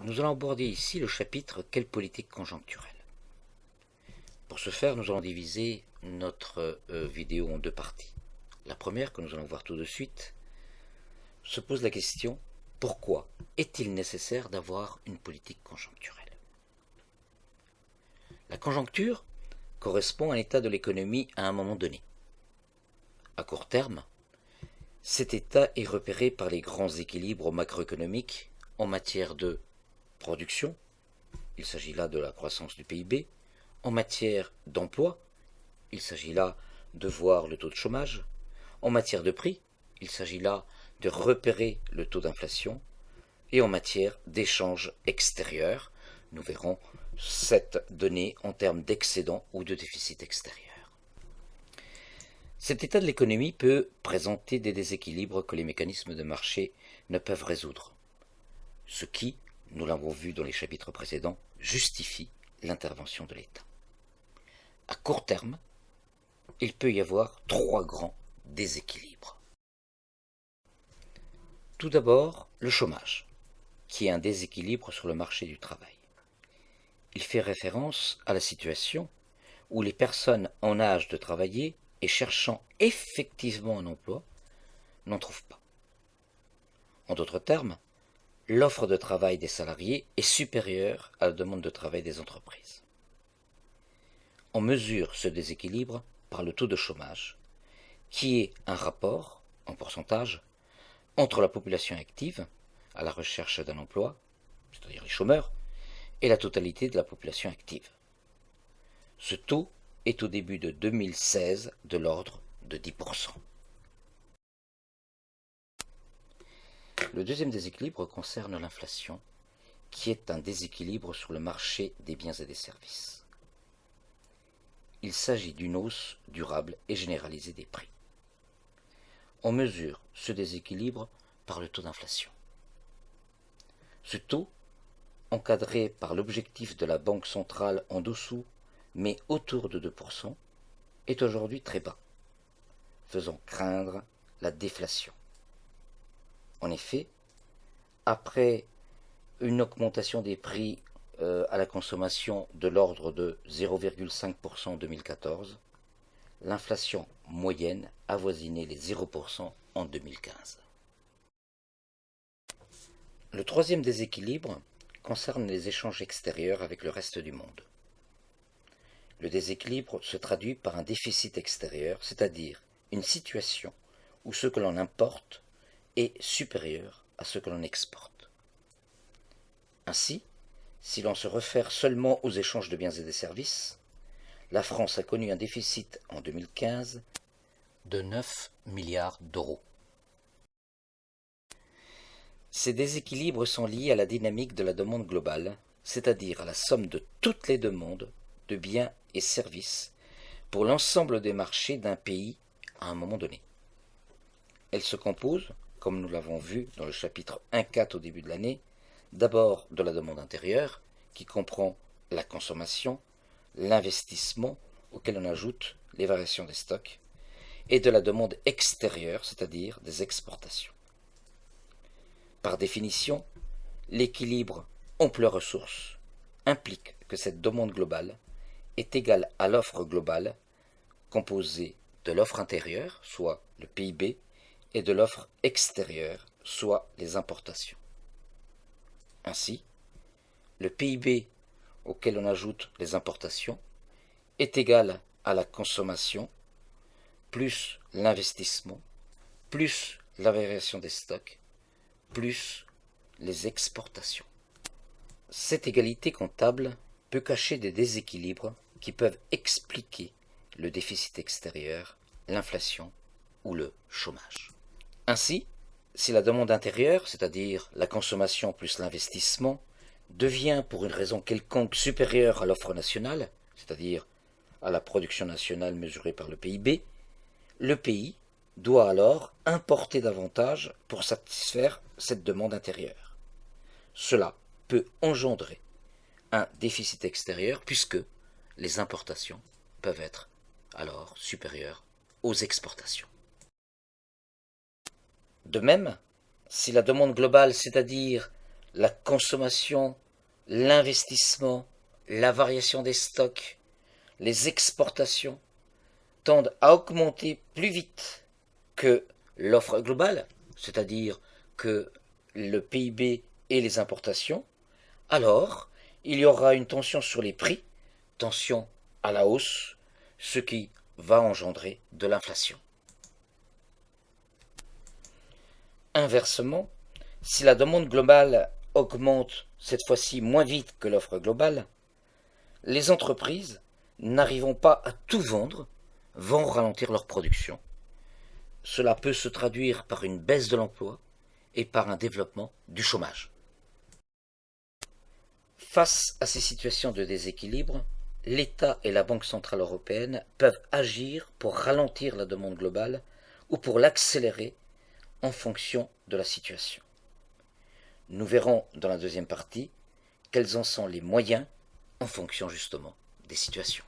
Nous allons aborder ici le chapitre Quelle politique conjoncturelle. Pour ce faire, nous allons diviser notre vidéo en deux parties. La première, que nous allons voir tout de suite, se pose la question: pourquoi est-il nécessaire d'avoir une politique conjoncturelle? La conjoncture correspond à un état de l'économie à un moment donné. À court terme, cet état est repéré par les grands équilibres macroéconomiques en matière de production, il s'agit là de la croissance du PIB, en matière d'emploi, il s'agit là de voir le taux de chômage, en matière de prix, il s'agit là de repérer le taux d'inflation, et en matière d'échanges extérieurs, nous verrons cette donnée en termes d'excédent ou de déficit extérieur. Cet état de l'économie peut présenter des déséquilibres que les mécanismes de marché ne peuvent résoudre, ce qui, nous l'avons vu dans les chapitres précédents, justifie l'intervention de l'État. À court terme, il peut y avoir trois grands déséquilibres. Tout d'abord, le chômage, qui est un déséquilibre sur le marché du travail. Il fait référence à la situation où les personnes en âge de travailler et cherchant effectivement un emploi n'en trouvent pas. En d'autres termes, l'offre de travail des salariés est supérieure à la demande de travail des entreprises. On mesure ce déséquilibre par le taux de chômage, qui est un rapport, en pourcentage, entre la population active, à la recherche d'un emploi, c'est-à-dire les chômeurs, et la totalité de la population active. Ce taux est au début de 2016 de l'ordre de 10%. Le deuxième déséquilibre concerne l'inflation, qui est un déséquilibre sur le marché des biens et des services. Il s'agit d'une hausse durable et généralisée des prix. On mesure ce déséquilibre par le taux d'inflation. Ce taux, encadré par l'objectif de la Banque centrale en dessous, mais autour de 2%, est aujourd'hui très bas, faisant craindre la déflation. En effet, après une augmentation des prix à la consommation de l'ordre de 0,5% en 2014, l'inflation moyenne avoisinait les 0% en 2015. Le troisième déséquilibre concerne les échanges extérieurs avec le reste du monde. Le déséquilibre se traduit par un déficit extérieur, c'est-à-dire une situation où ce que l'on importe est supérieur à ce que l'on exporte. Ainsi, si l'on se réfère seulement aux échanges de biens et de services, la France a connu un déficit en 2015 de 9 milliards d'euros. Ces déséquilibres sont liés à la dynamique de la demande globale, c'est-à-dire à la somme de toutes les demandes de biens et services pour l'ensemble des marchés d'un pays à un moment donné. Elle se compose, comme nous l'avons vu dans le chapitre 1.4 au début de l'année, d'abord de la demande intérieure, qui comprend la consommation, l'investissement, auquel on ajoute les variations des stocks, et de la demande extérieure, c'est-à-dire des exportations. Par définition, l'équilibre emploi-ressources implique que cette demande globale est égale à l'offre globale, composée de l'offre intérieure, soit le PIB, et de l'offre extérieure, soit les importations. Ainsi, le PIB auquel on ajoute les importations est égal à la consommation plus l'investissement plus la variation des stocks plus les exportations. Cette égalité comptable peut cacher des déséquilibres qui peuvent expliquer le déficit extérieur, l'inflation ou le chômage. Ainsi, si la demande intérieure, c'est-à-dire la consommation plus l'investissement, devient pour une raison quelconque supérieure à l'offre nationale, c'est-à-dire à la production nationale mesurée par le PIB, le pays doit alors importer davantage pour satisfaire cette demande intérieure. Cela peut engendrer un déficit extérieur puisque les importations peuvent être alors supérieures aux exportations. De même, si la demande globale, c'est-à-dire la consommation, l'investissement, la variation des stocks, les exportations tendent à augmenter plus vite que l'offre globale, c'est-à-dire que le PIB et les importations, alors il y aura une tension sur les prix, tension à la hausse, ce qui va engendrer de l'inflation. Inversement, si la demande globale augmente cette fois-ci moins vite que l'offre globale, les entreprises, n'arrivant pas à tout vendre, vont ralentir leur production. Cela peut se traduire par une baisse de l'emploi et par un développement du chômage. Face à ces situations de déséquilibre, l'État et la Banque centrale européenne peuvent agir pour ralentir la demande globale ou pour l'accélérer en fonction de la situation. Nous verrons dans la deuxième partie quels en sont les moyens en fonction justement des situations.